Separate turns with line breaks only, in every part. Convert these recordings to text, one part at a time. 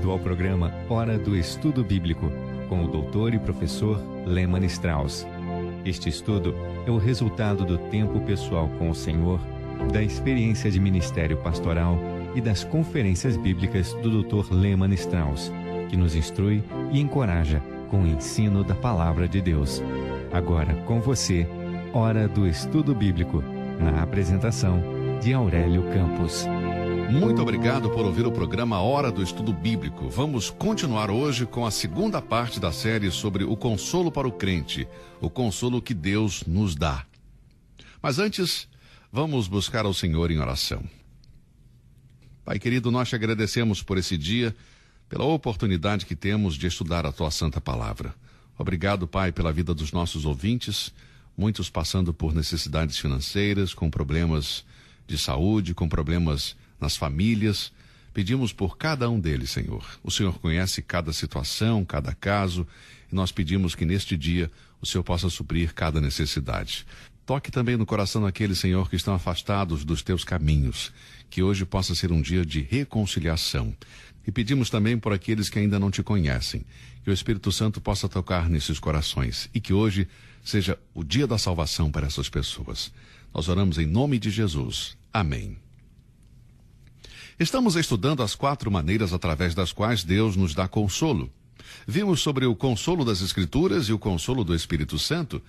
Bem-vindo ao programa Hora do Estudo Bíblico, com o doutor e professor Lehmann Strauss. Este estudo é o resultado do tempo pessoal com o Senhor, da experiência de ministério pastoral e das conferências bíblicas do Dr. Lehmann Strauss, que nos instrui e encoraja com o ensino da Palavra de Deus. Agora, com você, Hora do Estudo Bíblico, na apresentação de Aurélio Campos.
Muito obrigado por ouvir o programa Hora do Estudo Bíblico. Vamos continuar hoje com a segunda parte da série sobre o consolo para o crente, o consolo que Deus nos dá. Mas antes, vamos buscar ao Senhor em oração. Pai querido, nós te agradecemos por esse dia, pela oportunidade que temos de estudar a tua santa palavra. Obrigado, Pai, pela vida dos nossos ouvintes, muitos passando por necessidades financeiras, com problemas de saúde, com problemas nas famílias. Pedimos por cada um deles, Senhor. O Senhor conhece cada situação, cada caso, e nós pedimos que neste dia o Senhor possa suprir cada necessidade. Toque também no coração daqueles, Senhor, que estão afastados dos teus caminhos, que hoje possa ser um dia de reconciliação. E pedimos também por aqueles que ainda não te conhecem, que o Espírito Santo possa tocar nesses corações e que hoje seja o dia da salvação para essas pessoas. Nós oramos em nome de Jesus. Amém. Estamos estudando as 4 maneiras através das quais Deus nos dá consolo. Vimos sobre o consolo das Escrituras e o consolo do Espírito Santo.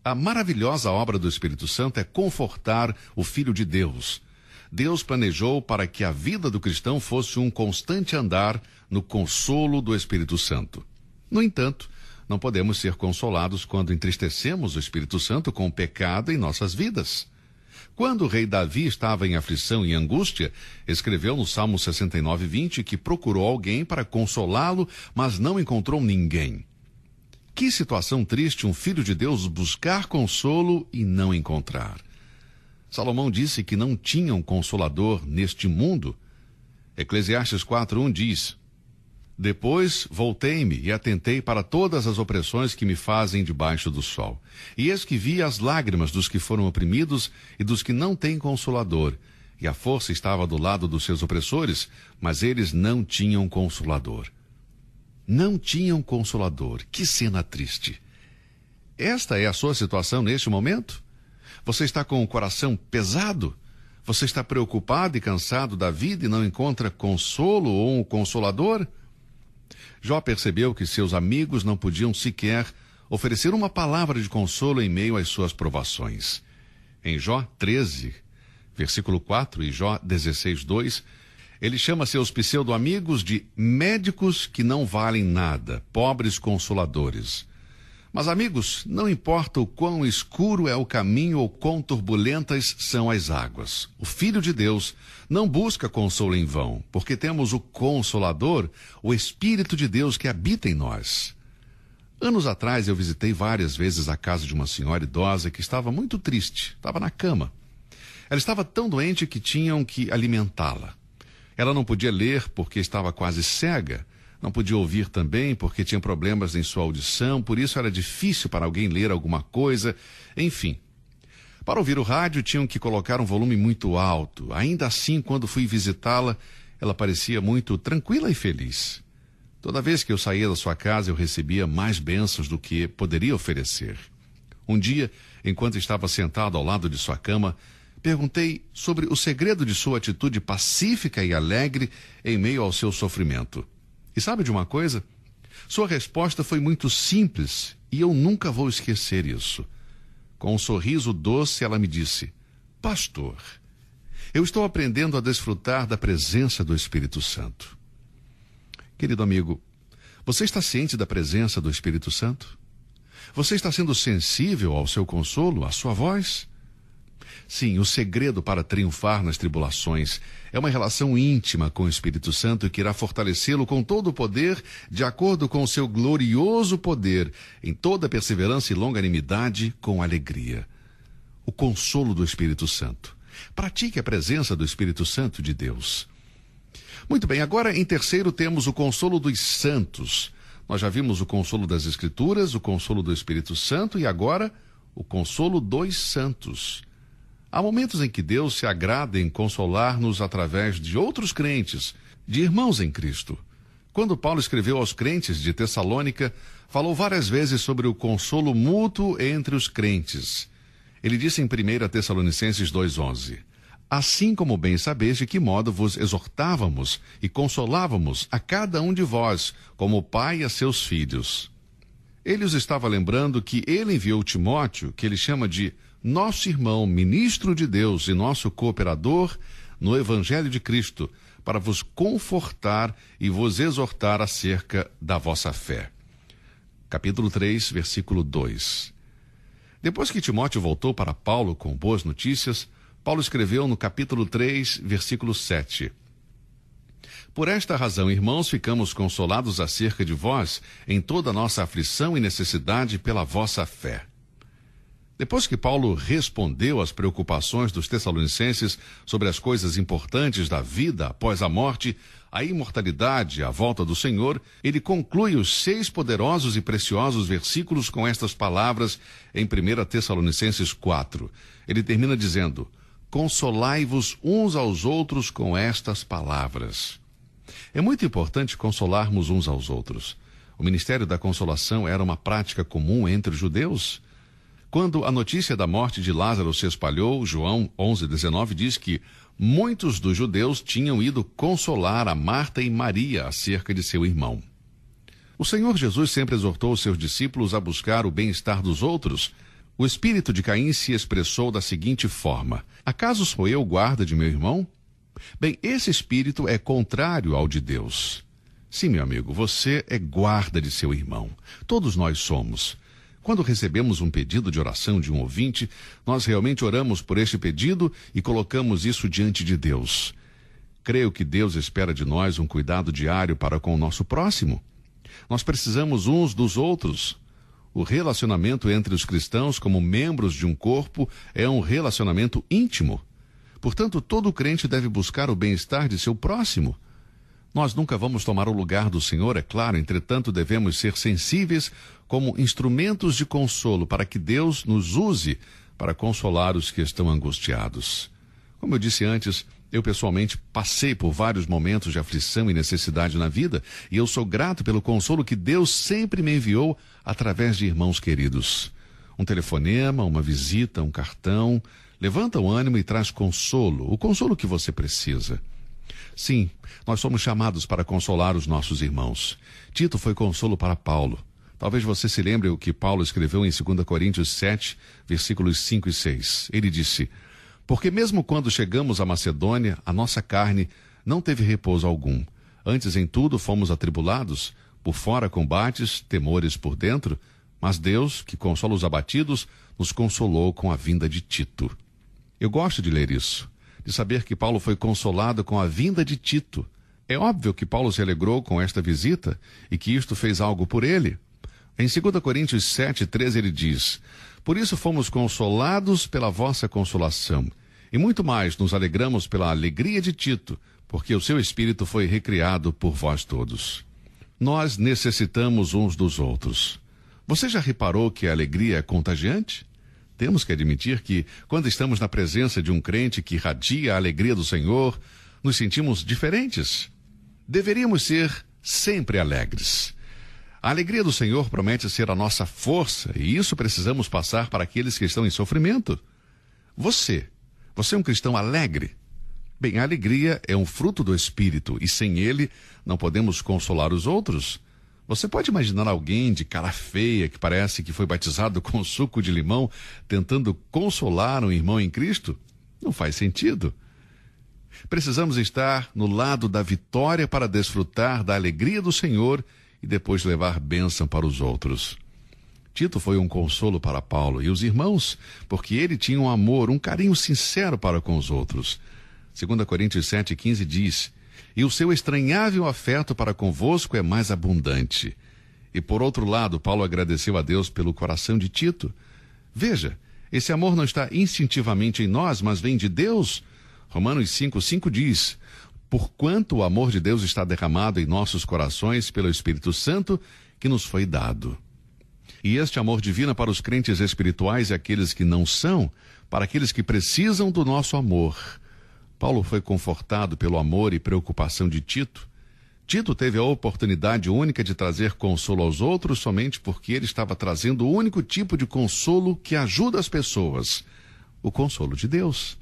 A maravilhosa obra do Espírito Santo é confortar o Filho de Deus. Deus planejou para que a vida do cristão fosse um constante andar no consolo do Espírito Santo. No entanto, não podemos ser consolados quando entristecemos o Espírito Santo com o pecado em nossas vidas. Quando o rei Davi estava em aflição e angústia, escreveu no Salmo 69:20 que procurou alguém para consolá-lo, mas não encontrou ninguém. Que situação triste um filho de Deus buscar consolo e não encontrar. Salomão disse que não tinha um consolador neste mundo. Eclesiastes 4:1 diz: Depois voltei-me e atentei para todas as opressões que me fazem debaixo do sol. E eis que vi as lágrimas dos que foram oprimidos e dos que não têm consolador. E a força estava do lado dos seus opressores, mas eles não tinham consolador. Não tinham consolador. Que cena triste. Esta é a sua situação neste momento? Você está com o coração pesado? Você está preocupado e cansado da vida e não encontra consolo ou um consolador? Jó percebeu que seus amigos não podiam sequer oferecer uma palavra de consolo em meio às suas provações. Em Jó 13, versículo 4 e Jó 16:2, ele chama seus pseudo-amigos de médicos que não valem nada, pobres consoladores. Mas, amigos, não importa o quão escuro é o caminho ou quão turbulentas são as águas. O Filho de Deus não busca consolo em vão, porque temos o Consolador, o Espírito de Deus que habita em nós. Anos atrás eu visitei várias vezes a casa de uma senhora idosa que estava muito triste, estava na cama. Ela estava tão doente que tinham que alimentá-la. Ela não podia ler porque estava quase cega. Não podia ouvir também porque tinha problemas em sua audição, por isso era difícil para alguém ler alguma coisa, enfim. Para ouvir o rádio tinham que colocar um volume muito alto. Ainda assim, quando fui visitá-la, ela parecia muito tranquila e feliz. Toda vez que eu saía da sua casa, eu recebia mais bênçãos do que poderia oferecer. Um dia, enquanto estava sentado ao lado de sua cama, perguntei sobre o segredo de sua atitude pacífica e alegre em meio ao seu sofrimento. E sabe de uma coisa? Sua resposta foi muito simples e eu nunca vou esquecer isso. Com um sorriso doce, ela me disse: Pastor, eu estou aprendendo a desfrutar da presença do Espírito Santo. Querido amigo, você está ciente da presença do Espírito Santo? Você está sendo sensível ao seu consolo, à sua voz? Sim, o segredo para triunfar nas tribulações é uma relação íntima com o Espírito Santo que irá fortalecê-lo com todo o poder, de acordo com o seu glorioso poder, em toda perseverança e longanimidade, com alegria. O consolo do Espírito Santo. Pratique a presença do Espírito Santo de Deus. Muito bem, agora em terceiro temos o consolo dos santos. Nós já vimos o consolo das Escrituras, o consolo do Espírito Santo e agora o consolo dos santos. Há momentos em que Deus se agrada em consolar-nos através de outros crentes, de irmãos em Cristo. Quando Paulo escreveu aos crentes de Tessalônica, falou várias vezes sobre o consolo mútuo entre os crentes. Ele disse em 1 Tessalonicenses 2,11: assim como bem sabeis de que modo vos exortávamos e consolávamos a cada um de vós, como o pai a seus filhos. Ele os estava lembrando que ele enviou Timóteo, que ele chama de nosso irmão, ministro de Deus e nosso cooperador no Evangelho de Cristo, para vos confortar e vos exortar acerca da vossa fé. Capítulo 3, versículo 2. Depois que Timóteo voltou para Paulo com boas notícias, Paulo escreveu no capítulo 3, versículo 7. Por esta razão, irmãos, ficamos consolados acerca de vós em toda a nossa aflição e necessidade pela vossa fé. Depois que Paulo respondeu às preocupações dos tessalonicenses sobre as coisas importantes da vida após a morte, a imortalidade, a volta do Senhor, ele conclui os 6 poderosos e preciosos versículos com estas palavras em 1 Tessalonicenses 4. Ele termina dizendo: consolai-vos uns aos outros com estas palavras. É muito importante consolarmos uns aos outros. O ministério da consolação era uma prática comum entre os judeus. Quando a notícia da morte de Lázaro se espalhou, João 11:19 diz que muitos dos judeus tinham ido consolar a Marta e Maria acerca de seu irmão. O Senhor Jesus sempre exortou os seus discípulos a buscar o bem-estar dos outros. O espírito de Caim se expressou da seguinte forma: acaso sou eu guarda de meu irmão? Bem, esse espírito é contrário ao de Deus. Sim, meu amigo, você é guarda de seu irmão. Todos nós somos. Quando recebemos um pedido de oração de um ouvinte, nós realmente oramos por este pedido e colocamos isso diante de Deus. Creio que Deus espera de nós um cuidado diário para com o nosso próximo. Nós precisamos uns dos outros. O relacionamento entre os cristãos como membros de um corpo é um relacionamento íntimo. Portanto, todo crente deve buscar o bem-estar de seu próximo. Nós nunca vamos tomar o lugar do Senhor, é claro, entretanto devemos ser sensíveis como instrumentos de consolo para que Deus nos use para consolar os que estão angustiados. Como eu disse antes, eu pessoalmente passei por vários momentos de aflição e necessidade na vida e eu sou grato pelo consolo que Deus sempre me enviou através de irmãos queridos. Um telefonema, uma visita, um cartão, levanta o ânimo e traz consolo, o consolo que você precisa. Sim, nós somos chamados para consolar os nossos irmãos. Tito foi consolo para Paulo. Talvez você se lembre o que Paulo escreveu em 2 Coríntios 7, versículos 5 e 6. Ele disse: porque mesmo quando chegamos à Macedônia, a nossa carne não teve repouso algum. Antes em tudo fomos atribulados, por fora combates, temores por dentro, mas Deus, que consola os abatidos, nos consolou com a vinda de Tito. Eu gosto de ler isso, de saber que Paulo foi consolado com a vinda de Tito. É óbvio que Paulo se alegrou com esta visita e que isto fez algo por ele. Em 2 Coríntios 7:13 ele diz: por isso fomos consolados pela vossa consolação, e muito mais nos alegramos pela alegria de Tito, porque o seu espírito foi recriado por vós todos. Nós necessitamos uns dos outros. Você já reparou que a alegria é contagiante? Temos que admitir que, quando estamos na presença de um crente que irradia a alegria do Senhor, nos sentimos diferentes. Deveríamos ser sempre alegres. A alegria do Senhor promete ser a nossa força, e isso precisamos passar para aqueles que estão em sofrimento. Você é um cristão alegre? Bem, a alegria é um fruto do Espírito, e sem ele não podemos consolar os outros. Você pode imaginar alguém de cara feia que parece que foi batizado com suco de limão tentando consolar um irmão em Cristo? Não faz sentido. Precisamos estar no lado da vitória para desfrutar da alegria do Senhor e depois levar bênção para os outros. Tito foi um consolo para Paulo e os irmãos, porque ele tinha um amor, um carinho sincero para com os outros. 2 Coríntios 7:15 diz: e o seu estranhável afeto para convosco é mais abundante. E por outro lado, Paulo agradeceu a Deus pelo coração de Tito. Veja, esse amor não está instintivamente em nós, mas vem de Deus. Romanos 5:5 diz: porquanto o amor de Deus está derramado em nossos corações pelo Espírito Santo que nos foi dado. E este amor divino é para os crentes espirituais e aqueles que não são, para aqueles que precisam do nosso amor. Paulo foi confortado pelo amor e preocupação de Tito. Tito teve a oportunidade única de trazer consolo aos outros somente porque ele estava trazendo o único tipo de consolo que ajuda as pessoas, o consolo de Deus.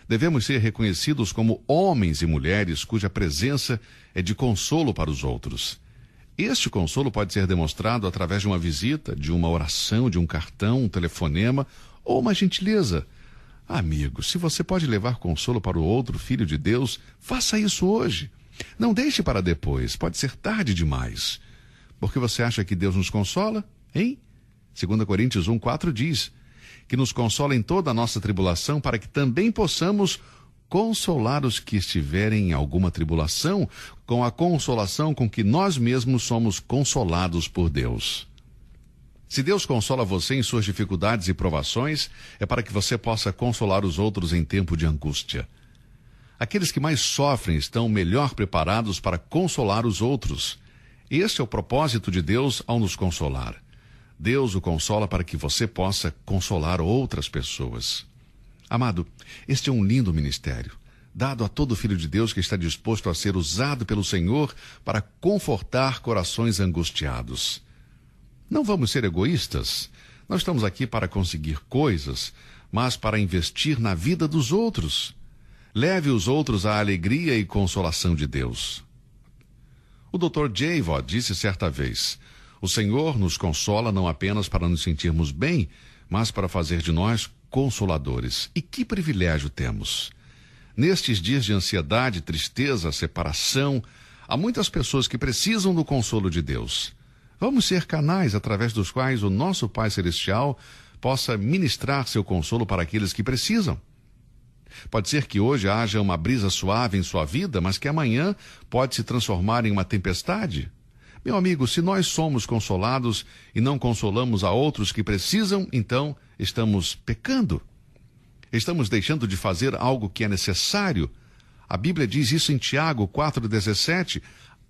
Devemos ser reconhecidos como homens e mulheres cuja presença é de consolo para os outros. Este consolo pode ser demonstrado através de uma visita, de uma oração, de um cartão, um telefonema ou uma gentileza. Amigo, se você pode levar consolo para o outro filho de Deus, faça isso hoje. Não deixe para depois, pode ser tarde demais. Porque você acha que Deus nos consola? Hein? 2 Coríntios 1:4 diz que nos consola em toda a nossa tribulação para que também possamos consolar os que estiverem em alguma tribulação com a consolação com que nós mesmos somos consolados por Deus. Se Deus consola você em suas dificuldades e provações, é para que você possa consolar os outros em tempo de angústia. Aqueles que mais sofrem estão melhor preparados para consolar os outros. Este é o propósito de Deus ao nos consolar. Deus o consola para que você possa consolar outras pessoas. Amado, este é um lindo ministério, dado a todo filho de Deus que está disposto a ser usado pelo Senhor para confortar corações angustiados. Não vamos ser egoístas. Nós estamos aqui para conseguir coisas, mas para investir na vida dos outros. Leve os outros à alegria e consolação de Deus. O Dr. J. Vaught disse certa vez: o Senhor nos consola não apenas para nos sentirmos bem, mas para fazer de nós consoladores. E que privilégio temos! Nestes dias de ansiedade, tristeza, separação, há muitas pessoas que precisam do consolo de Deus. Vamos ser canais através dos quais o nosso Pai Celestial possa ministrar seu consolo para aqueles que precisam. Pode ser que hoje haja uma brisa suave em sua vida, mas que amanhã pode se transformar em uma tempestade. Meu amigo, se nós somos consolados e não consolamos a outros que precisam, então estamos pecando. Estamos deixando de fazer algo que é necessário. A Bíblia diz isso em Tiago 4,17.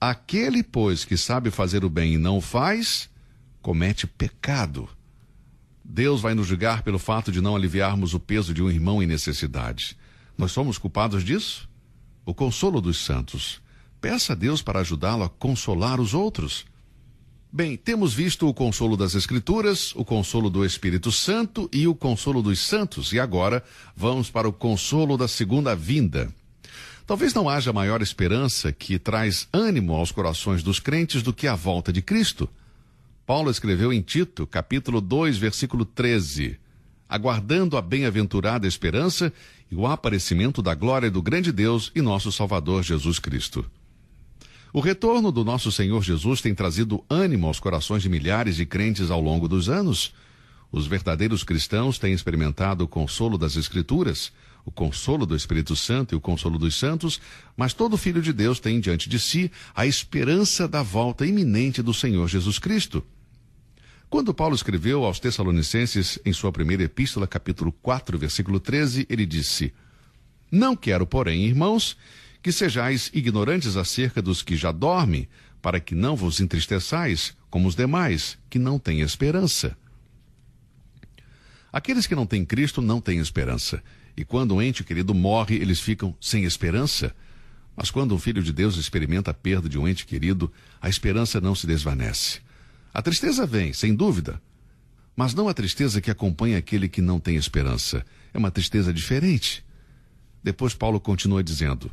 Aquele, pois, que sabe fazer o bem e não o faz, comete pecado. Deus vai nos julgar pelo fato de não aliviarmos o peso de um irmão em necessidade. Nós somos culpados disso? O consolo dos santos. Peça a Deus para ajudá-lo a consolar os outros. Bem, temos visto o consolo das Escrituras, o consolo do Espírito Santo e o consolo dos santos. E agora vamos para o consolo da segunda vinda. Talvez não haja maior esperança que traz ânimo aos corações dos crentes do que a volta de Cristo. Paulo escreveu em Tito, capítulo 2, versículo 13, aguardando a bem-aventurada esperança e o aparecimento da glória do grande Deus e nosso Salvador Jesus Cristo. O retorno do nosso Senhor Jesus tem trazido ânimo aos corações de milhares de crentes ao longo dos anos. Os verdadeiros cristãos têm experimentado o consolo das Escrituras, o consolo do Espírito Santo e o consolo dos santos, mas todo filho de Deus tem diante de si a esperança da volta iminente do Senhor Jesus Cristo. Quando Paulo escreveu aos Tessalonicenses, em sua primeira epístola, capítulo 4, versículo 13, ele disse: Não quero, porém, irmãos, que sejais ignorantes acerca dos que já dormem, para que não vos entristeçais, como os demais, que não têm esperança. Aqueles que não têm Cristo não têm esperança. E quando um ente querido morre, eles ficam sem esperança. Mas quando um filho de Deus experimenta a perda de um ente querido, a esperança não se desvanece. A tristeza vem, sem dúvida, mas não a tristeza que acompanha aquele que não tem esperança. É uma tristeza diferente. Depois Paulo continua dizendo: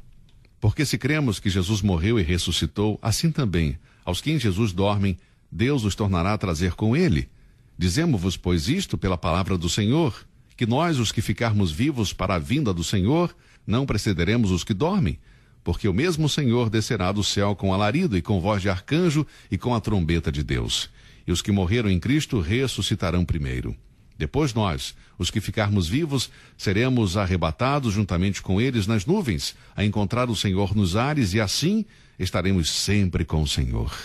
Porque se cremos que Jesus morreu e ressuscitou, assim também, aos que em Jesus dormem, Deus os tornará a trazer com ele. Dizemo-vos, pois, isto pela palavra do Senhor, que nós, os que ficarmos vivos para a vinda do Senhor, não precederemos os que dormem, porque o mesmo Senhor descerá do céu com alarido e com voz de arcanjo e com a trombeta de Deus. E os que morreram em Cristo ressuscitarão primeiro. Depois nós, os que ficarmos vivos, seremos arrebatados juntamente com eles nas nuvens, a encontrar o Senhor nos ares, e assim estaremos sempre com o Senhor.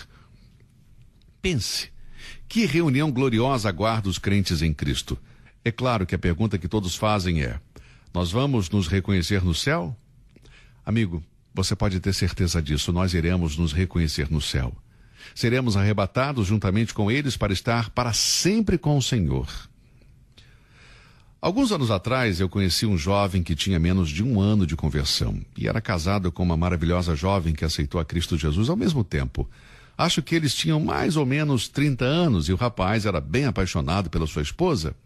Pense, que reunião gloriosa aguarda os crentes em Cristo. É claro que a pergunta que todos fazem é: nós vamos nos reconhecer no céu? Amigo, você pode ter certeza disso, nós iremos nos reconhecer no céu. Seremos arrebatados juntamente com eles para estar para sempre com o Senhor. Alguns anos atrás, eu conheci um jovem que tinha menos de 1 ano de conversão e era casado com uma maravilhosa jovem que aceitou a Cristo Jesus ao mesmo tempo. Acho que eles tinham mais ou menos 30 anos e o rapaz era bem apaixonado pela sua esposa.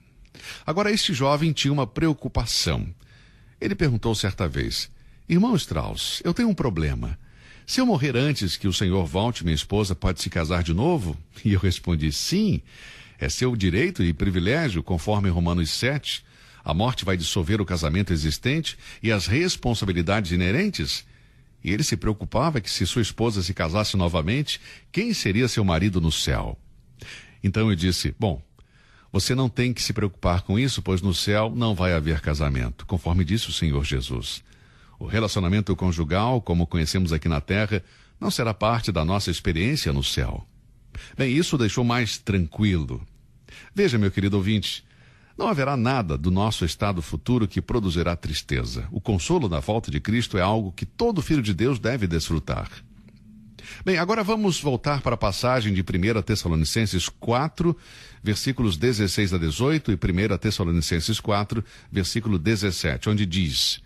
Agora, este jovem tinha uma preocupação. Ele perguntou certa vez: irmão Strauss, eu tenho um problema. Se eu morrer antes que o Senhor volte, minha esposa pode se casar de novo? E eu respondi: sim, é seu direito e privilégio, conforme Romanos 7. A morte vai dissolver o casamento existente e as responsabilidades inerentes. E ele se preocupava que se sua esposa se casasse novamente, quem seria seu marido no céu? Então eu disse: bom, você não tem que se preocupar com isso, pois no céu não vai haver casamento, conforme disse o Senhor Jesus. O relacionamento conjugal, como conhecemos aqui na terra, não será parte da nossa experiência no céu. Bem, isso o deixou mais tranquilo. Veja, meu querido ouvinte, não haverá nada do nosso estado futuro que produzirá tristeza. O consolo da volta de Cristo é algo que todo filho de Deus deve desfrutar. Bem, agora vamos voltar para a passagem de 1 Tessalonicenses 4, versículos 16 a 18 e 1 Tessalonicenses 4, versículo 17, onde diz: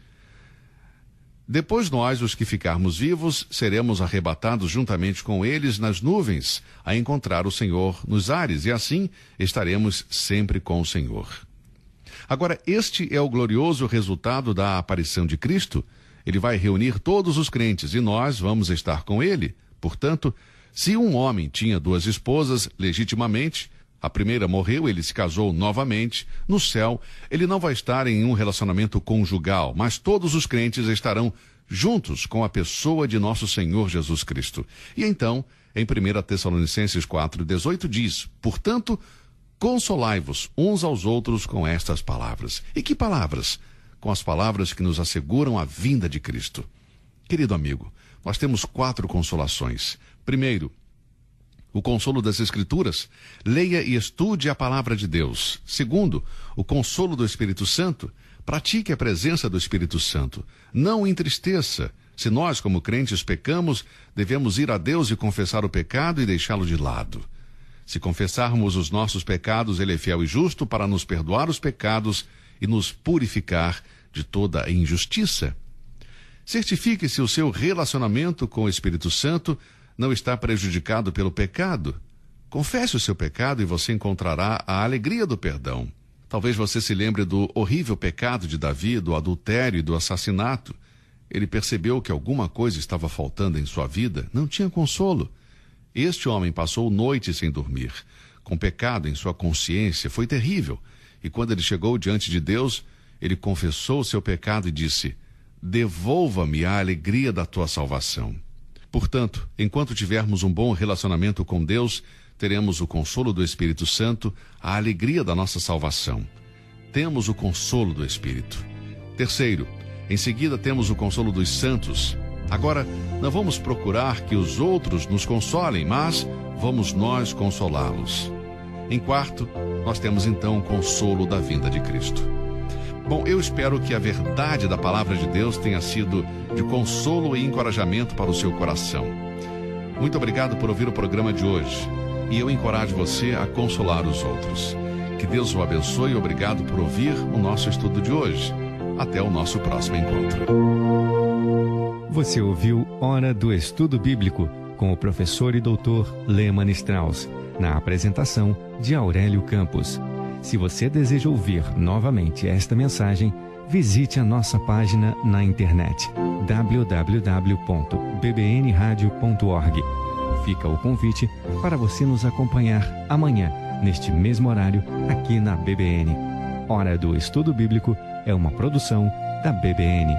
depois nós, os que ficarmos vivos, seremos arrebatados juntamente com eles nas nuvens, a encontrar o Senhor nos ares, e assim estaremos sempre com o Senhor. Agora, este é o glorioso resultado da aparição de Cristo. Ele vai reunir todos os crentes e nós vamos estar com ele. Portanto, se um homem tinha 2 esposas legitimamente, a primeira morreu, ele se casou novamente, no céu, ele não vai estar em um relacionamento conjugal, mas todos os crentes estarão juntos com a pessoa de nosso Senhor Jesus Cristo. E então, em 1 Tessalonicenses 4:18 diz: portanto, consolai-vos uns aos outros com estas palavras. E que palavras? Com as palavras que nos asseguram a vinda de Cristo. Querido amigo, nós temos 4 consolações. Primeiro, o consolo das Escrituras. Leia e estude a palavra de Deus. Segundo, o consolo do Espírito Santo. Pratique a presença do Espírito Santo. Não o entristeça. Se nós, como crentes, pecamos, devemos ir a Deus e confessar o pecado e deixá-lo de lado. Se confessarmos os nossos pecados, Ele é fiel e justo para nos perdoar os pecados e nos purificar de toda a injustiça. Certifique se o seu relacionamento com o Espírito Santo não está prejudicado pelo pecado. Confesse o seu pecado e você encontrará a alegria do perdão. Talvez você se lembre do horrível pecado de Davi, do adultério e do assassinato. Ele percebeu que alguma coisa estava faltando em sua vida, não tinha consolo. Este homem passou noite sem dormir, com pecado em sua consciência, foi terrível. E quando ele chegou diante de Deus, ele confessou o seu pecado e disse: devolva-me a alegria da tua salvação. Portanto, enquanto tivermos um bom relacionamento com Deus, teremos o consolo do Espírito Santo, a alegria da nossa salvação. Temos o consolo do Espírito. Terceiro, em seguida temos o consolo dos santos. Agora, não vamos procurar que os outros nos consolem, mas vamos nós consolá-los. Em quarto, nós temos então o consolo da vinda de Cristo. Bom, eu espero que a verdade da palavra de Deus tenha sido de consolo e encorajamento para o seu coração. Muito obrigado por ouvir o programa de hoje. E eu encorajo você a consolar os outros. Que Deus o abençoe e obrigado por ouvir o nosso estudo de hoje. Até o nosso próximo encontro.
Você ouviu Hora do Estudo Bíblico com o professor e doutor Leman Strauss, na apresentação de Aurélio Campos. Se você deseja ouvir novamente esta mensagem, visite a nossa página na internet www.bbnradio.org. Fica o convite para você nos acompanhar amanhã, neste mesmo horário, aqui na BBN. Hora do Estudo Bíblico é uma produção da BBN.